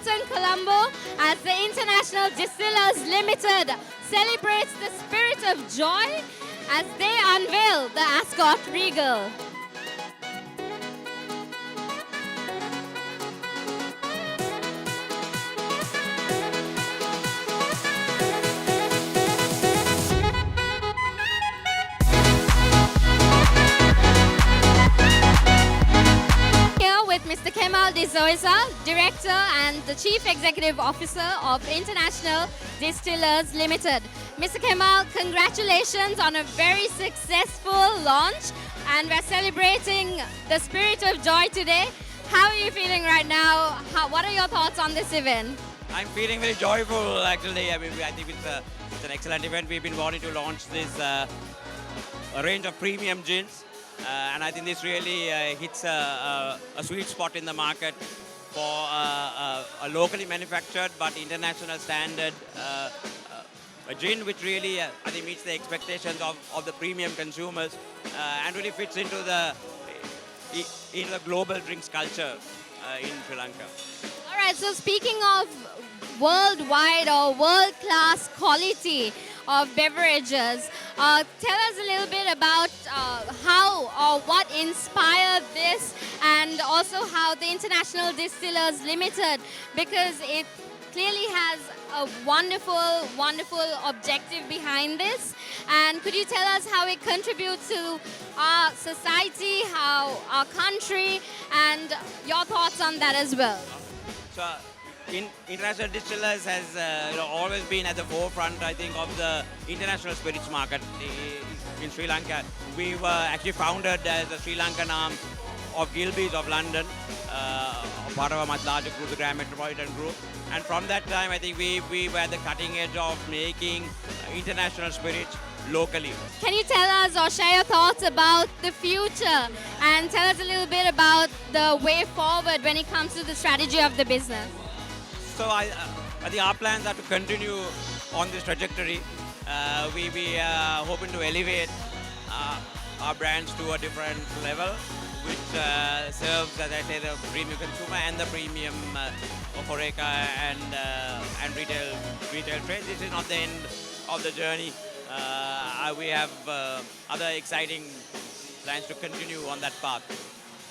Port and Colombo as the International Distillers Limited celebrates the spirit of joy as they unveil the ASCOT Regal. Mr. Kemal Dizoisa, Director and the Chief Executive Officer of International Distillers Limited. Mr. Kemal, congratulations on a very successful launch, and we're celebrating the spirit of joy today. How are you feeling right now? What are your thoughts on this event? I'm feeling very joyful actually. I think it's an excellent event. We've been wanting to launch this a range of premium gins. And I think this really hits a sweet spot in the market for a locally manufactured but international standard a gin which really I think meets the expectations of the premium consumers and really fits into the global drinks culture in Sri Lanka. All right, so speaking of worldwide or world-class quality of beverages, tell us a little bit about how or what inspired this, and also how the International Distillers Limited, because it clearly has a wonderful, wonderful objective behind this. And could you tell us how it contributes to our society, our country, and your thoughts on that as well? So, International Distillers has always been at the forefront, I think, of the international spirits market in Sri Lanka. We were actually founded as a Sri Lankan arm of Gilbey's of London, part of a much larger group, the Grand Metropolitan Group. And from that time, I think we were at the cutting edge of making international spirits locally. Can you tell us or share your thoughts about the future, and tell us a little bit about the way forward when it comes to the strategy of the business? So I think our plans are to continue on this trajectory. We are hoping to elevate our brands to a different level, which serves, as I say, the premium consumer and the premium HoReCa and retail trade. This is not the end of the journey. We have other exciting plans to continue on that path.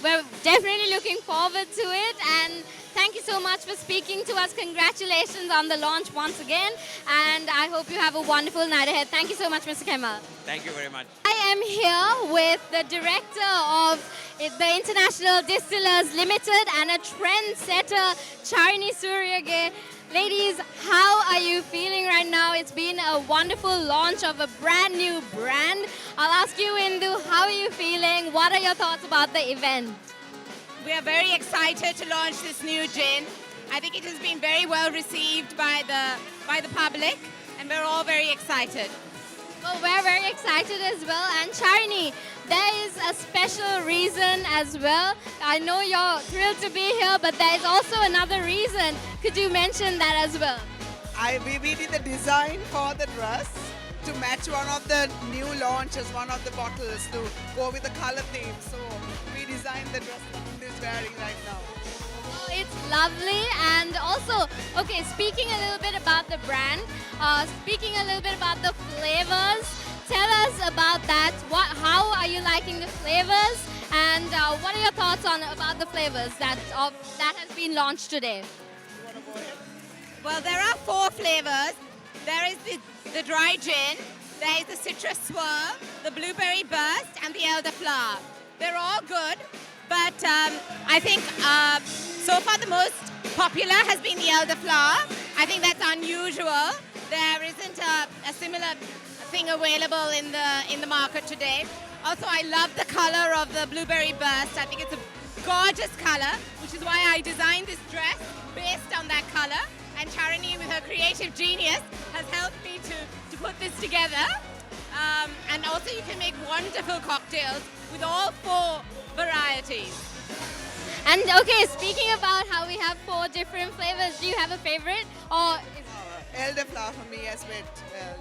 We're definitely looking forward to it, and thank you so much for speaking to us. Congratulations on the launch once again, and I hope you have a wonderful night ahead. Thank you so much, Mr. Kemal. Thank you very much. I am here with the director of the International Distillers Limited and a trendsetter, Charini Suryage. Ladies, how are you feeling right now? It's been a wonderful launch of a brand new brand. I'll ask you, Indu, how are you feeling? What are your thoughts about the event? We are very excited to launch this new gin. I think it has been very well received by the public, and we're all very excited. Well, we're very excited as well. And Charini, there is a special reason as well. I know you're thrilled to be here, but there is also another reason. Could you mention that as well? We did the design for the dress to match one of the new launches, one of the bottles, to go with the color theme. So we designed the dress that Indu is wearing right now. Oh, it's lovely. And also, okay, speaking a little bit about the brand, speaking a little bit about the flavors, tell us about that. How are you liking the flavors? And what are your thoughts about the flavors that has been launched today? Well, there are 4 flavors. There is the dry gin, there is the citrus swirl, the blueberry burst, and the elderflower. They're all good, but I think so far the most popular has been the elderflower. I think that's unusual. There isn't a similar thing available in the market today. Also, I love the color of the blueberry burst. I think it's a gorgeous color, which is why I designed this dress based on that color. And Charini, with her creative genius, has helped me to put this together. And also you can make wonderful cocktails with all 4 varieties. And okay, speaking about how we have 4 different flavors, do you have a favorite? Or Elderflower for me as well. Yes.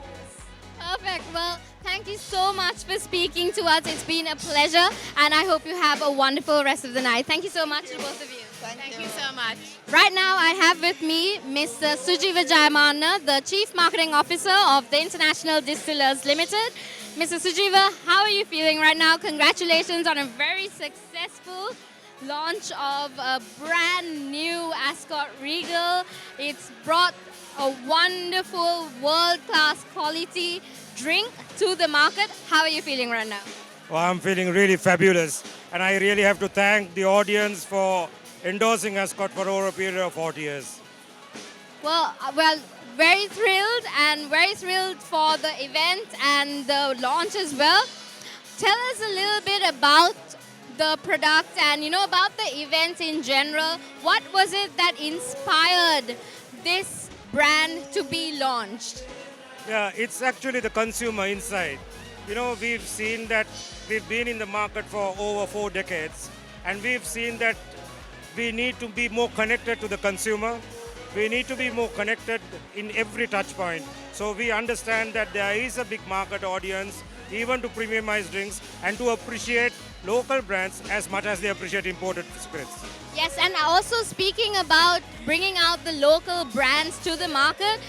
Perfect. Well, thank you so much for speaking to us. It's been a pleasure, and I hope you have a wonderful rest of the night. Thank you so much to both of you. Thank you so much. Right now, I have with me Mr. Sujiva Jayamana, the Chief Marketing Officer of the International Distillers Limited. Mr. Sujiva, how are you feeling right now? Congratulations on a very successful launch of a brand new ASCOT Regal. It's brought a wonderful world-class quality drink to the market. How are you feeling right now? Well, I'm feeling really fabulous, and I really have to thank the audience for endorsing ASCOT for over a period of 40 years. Well, very thrilled for the event and the launch as well. Tell us a little bit about the product and about the event in general. What was it that inspired this brand to be launched? Yeah, it's actually the consumer insight. We've seen that we've been in the market for over 4 decades, and we've seen that we need to be more connected to the consumer. We need to be more connected in every touch point. So we understand that there is a big market audience, even to premiumize drinks and to appreciate local brands as much as they appreciate imported spirits. Yes, and also speaking about bringing out the local brands to the market,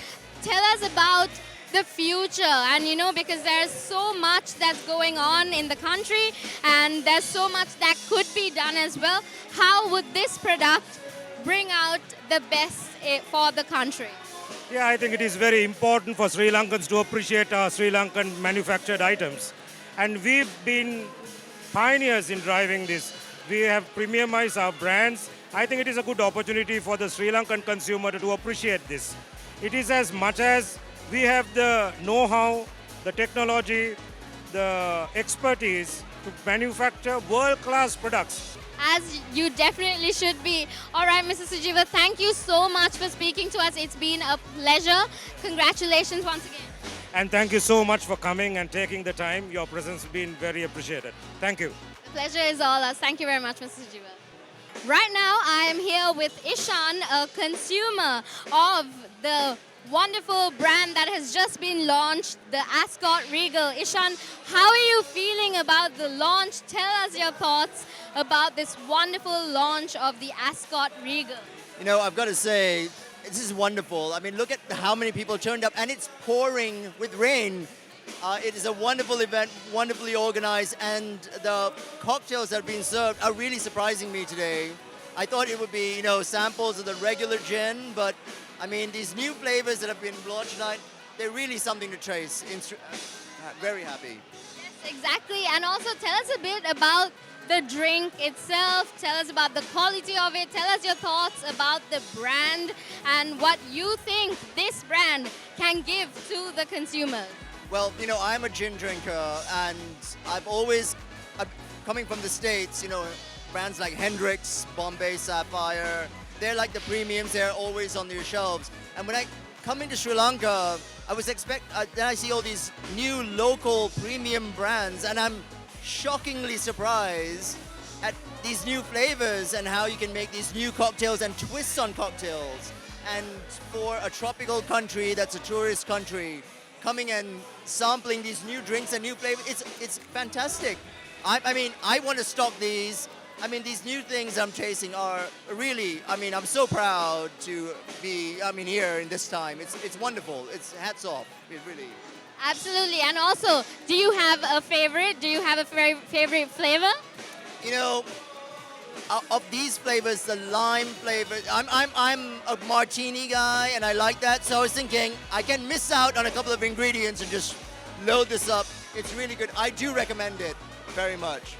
tell us about the future. And because there's so much that's going on in the country and there's so much that could be done as well, how would this product bring out the best for the country? Yeah, I think it is very important for Sri Lankans to appreciate our Sri Lankan manufactured items. And we've been pioneers in driving this. We have premiumized our brands. I think it is a good opportunity for the Sri Lankan consumer to appreciate this. It is as much as we have the know-how, the technology, the expertise to manufacture world-class products. As you definitely should be. All right, Mr. Sujiva, thank you so much for speaking to us. It's been a pleasure. Congratulations once again. And thank you so much for coming and taking the time. Your presence has been very appreciated. Thank you. The pleasure is all us. Thank you very much, Mr. Sujiva. Right now, I am here with Ishan, a consumer of the wonderful brand that has just been launched, the ASCOT Regal. Ishan, how are you feeling about the launch? Tell us your thoughts about this wonderful launch of the ASCOT Regal. I've got to say, this is wonderful. I mean, look at how many people turned up, and it's pouring with rain. It is a wonderful event, wonderfully organized, and the cocktails that are being served are really surprising me today. I thought it would be, samples of the regular gin, but I mean, these new flavors that have been launched tonight, they're really something to taste. Very happy. Yes, exactly. And also tell us a bit about the drink itself. Tell us about the quality of it. Tell us your thoughts about the brand and what you think this brand can give to the consumer. Well, I'm a gin drinker, and coming from the States, brands like Hendrix, Bombay Sapphire, they're like the premiums. They're always on your shelves. And when I come into Sri Lanka, then I see all these new local premium brands, and I'm shockingly surprised at these new flavors and how you can make these new cocktails and twists on cocktails. And for a tropical country that's a tourist country, coming and sampling these new drinks and new flavors, it's fantastic. I mean, I want to stock these. I mean, these new things I'm tasting are really, I'm so proud to be, here in this time. It's wonderful. It's hats off. It really. Absolutely. And also, do you have a favorite? Do you have a favorite flavor? Of these flavors, the lime flavor, I'm a martini guy, and I like that. So I was thinking I can miss out on a couple of ingredients and just load this up. It's really good. I do recommend it very much.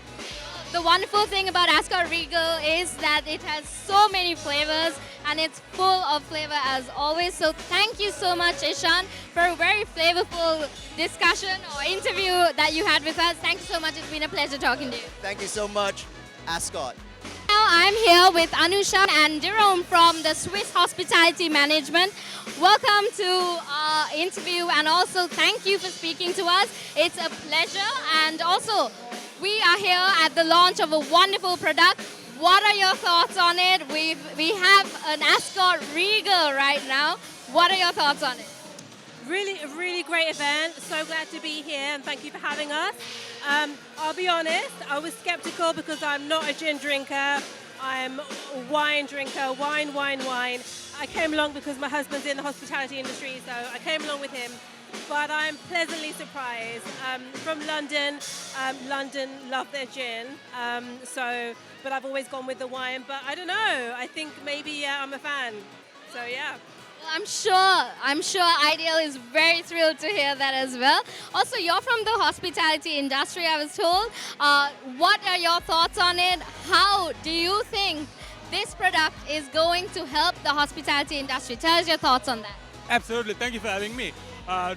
The wonderful thing about ASCOT Regal is that it has so many flavors and it's full of flavor as always. So thank you so much, Ishan, for a very flavorful discussion or interview that you had with us. Thank you so much. It's been a pleasure talking to you. Thank you so much, ASCOT. Now I'm here with Anusha and Jerome from the Swiss Hospitality Management. Welcome to our interview, and also thank you for speaking to us. It's a pleasure, and also we are here at the launch of a wonderful product. What are your thoughts on it? We have an ASCOT Regal right now. What are your thoughts on it? Really great event. So glad to be here, and thank you for having us. I'll be honest, I was skeptical because I'm not a gin drinker. I'm a wine drinker, wine. I came along because my husband's in the hospitality industry, so I came along with him. But I'm pleasantly surprised. From London, London love their gin, but I've always gone with the wine. But I don't know, I think maybe I'm a fan. So yeah. Well, I'm sure Ideal is very thrilled to hear that as well. Also, you're from the hospitality industry, I was told. What are your thoughts on it? How do you think this product is going to help the hospitality industry? Tell us your thoughts on that. Absolutely. Thank you for having me.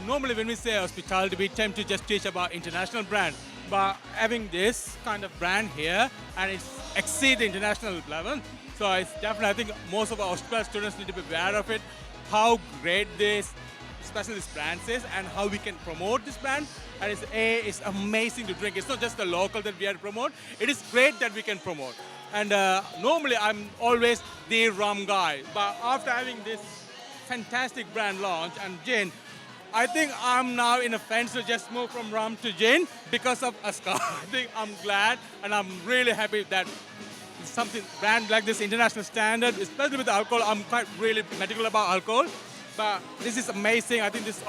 Normally when we say hospitality, we tend to just teach about international brand. But having this kind of brand here, and it's exceed the international level, so it's definitely, I think most of our hospitality students need to be aware of it, how great this, especially this brand is, and how we can promote this brand. And it's amazing to drink. It's not just the local that we have to promote. It is great that we can promote. And normally I'm always the rum guy, but after having this fantastic brand launch and gin, I think I'm now in a fence to just move from rum to gin because of ASCOT. I think I'm glad and I'm really happy that something brand like this international standard, especially with alcohol. I'm quite really medical about alcohol, but this is amazing. I think this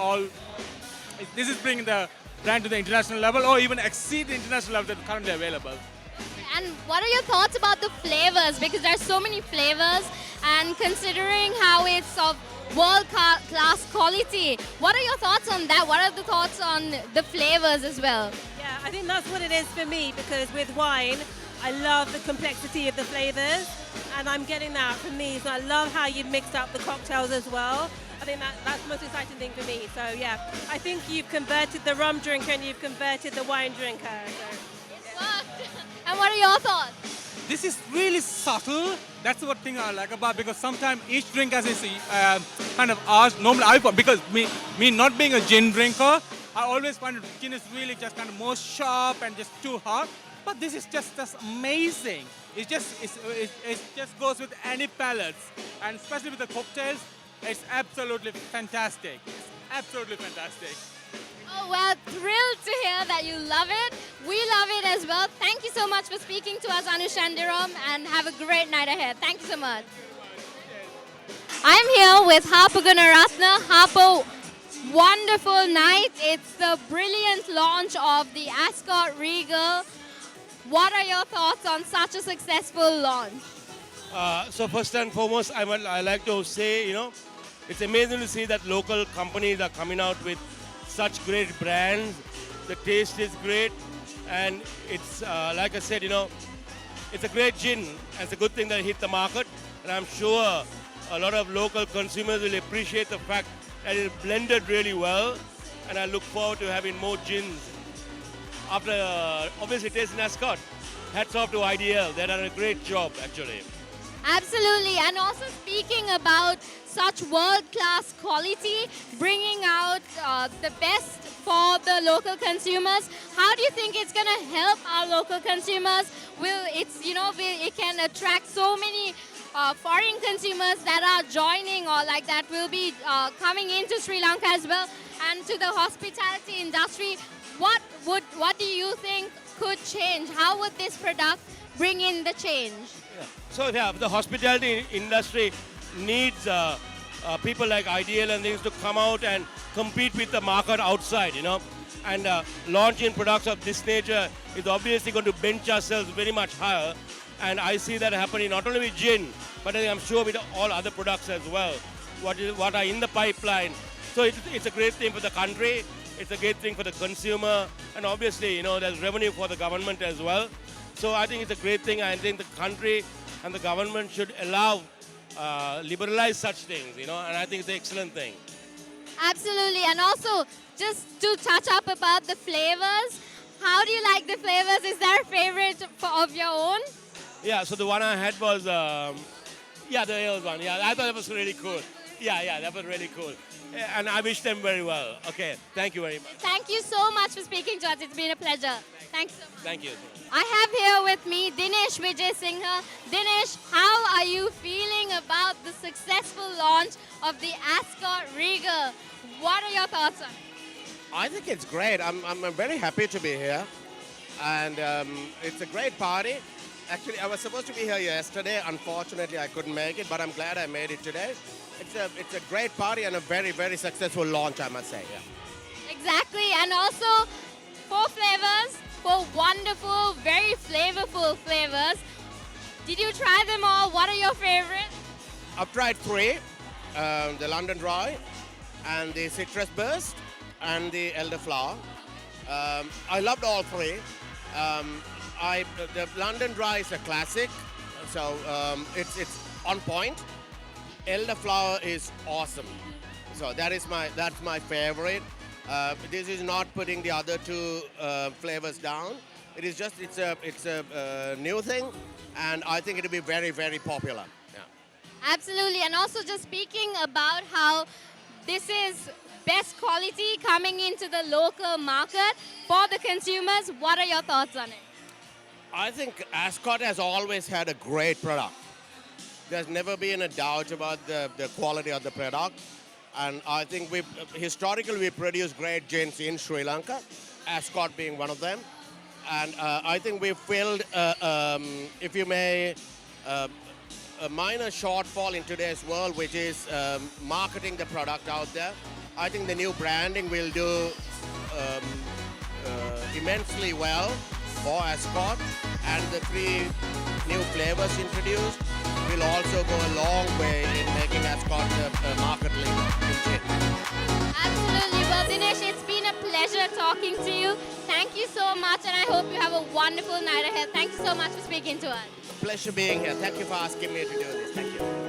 is bringing the brand to the international level or even exceed the international level that's currently available. And what are your thoughts about the flavors? Because there's so many flavors, and considering how it's of world-class quality, what are your thoughts on that? What are the thoughts on the flavors as well? Yeah, I think that's what it is for me, because with wine, I love the complexity of the flavors, and I'm getting that from these. I love how you've mixed up the cocktails as well. I think that's the most exciting thing for me. So yeah, I think you've converted the rum drinker and you've converted the wine drinker. So. It worked. And what are your thoughts? This is really subtle. That's what thing I like about, because sometimes each drink has its kind of art. Normally, because me not being a gin drinker, I always find gin is really just kind of more sharp and just too hot. But this is just amazing. It just goes with any palates, and especially with the cocktails, it's absolutely fantastic. It's absolutely fantastic. Oh, well, thrilled to hear that you love it. We love it as well. Thank you so much for speaking to us, Anu Shandiram, and have a great night ahead. Thank you so much. I'm here with Harpo Gunaratna. Harpo, wonderful night. It's the brilliant launch of the ASCOT Regal. What are your thoughts on such a successful launch? So first and foremost, I like to say, it's amazing to see that local companies are coming out with such great brands. The taste is great, and it's like I said, it's a great gin. It's a good thing that it hit the market, and I'm sure a lot of local consumers will appreciate the fact that it blended really well, and I look forward to having more gins. After obviously tasting ASCOT, hats off to IDL. They've done a great job actually. Absolutely, and also speaking about such world-class quality, bringing out the best for the local consumers. How do you think it's going to help our local consumers? It can attract so many foreign consumers that are joining or like that will be coming into Sri Lanka as well, and to the hospitality industry. What do you think could change? How would this product bring in the change? Yeah. So yeah, the hospitality industry needs people like IDL and things to come out and compete with the market outside, And launching products of this nature is obviously going to bench ourselves very much higher. And I see that happening not only with gin, but I'm sure with all other products as well, what are in the pipeline. So it's a great thing for the country. It's a great thing for the consumer, and obviously, there's revenue for the government as well. So I think it's a great thing. I think the country and the government should allow, liberalize such things, and I think it's an excellent thing. Absolutely, and also just to touch up about the flavors, how do you like the flavors? Is there a favorite of your own? Yeah, so the one I had was, the ale one. Yeah, I thought that was really cool. Yeah, that was really cool. And I wish them very well. Okay, thank you very much. Thank you so much for speaking to us. It's been a pleasure. Thanks so much. Thank you. I have here with me Dinesh Vijay Singha. Dinesh, how are you feeling about the successful launch of the ASCOT Regal? What are your thoughts on it? I think it's great. I'm very happy to be here. And it's a great party. Actually, I was supposed to be here yesterday. Unfortunately, I couldn't make it, but I'm glad I made it today. It's a great party and a very, very successful launch, I must say. Yeah. Exactly, and also 4 flavors, 4 wonderful, very flavorful flavors. Did you try them all? What are your favorites? I've tried 3, the London Dry and the Citrus Burst and the Elderflower. I loved all 3. The London Dry is a classic, so it's on point. Elderflower is awesome, so that's my favorite. This is not putting the other 2 flavors down. It is just it's a new thing, and I think it'll be very, very popular. Yeah. Absolutely, and also just speaking about how this is best quality coming into the local market for the consumers, what are your thoughts on it? I think ASCOT has always had a great product. There's never been a doubt about the quality of the product. And I think historically we produced great gins in Sri Lanka, ASCOT being one of them. And I think we filled, if you may, a minor shortfall in today's world, which is marketing the product out there. I think the new branding will do immensely well for ASCOT, and the 3 new flavors introduced will also go a long way in making ASCOT the market leader in gin. Absolutely. Well, Dinesh, it's been a pleasure talking to you. Thank you so much, and I hope you have a wonderful night ahead. Thank you so much for speaking to us. Pleasure being here. Thank you for asking me to do this. Thank you.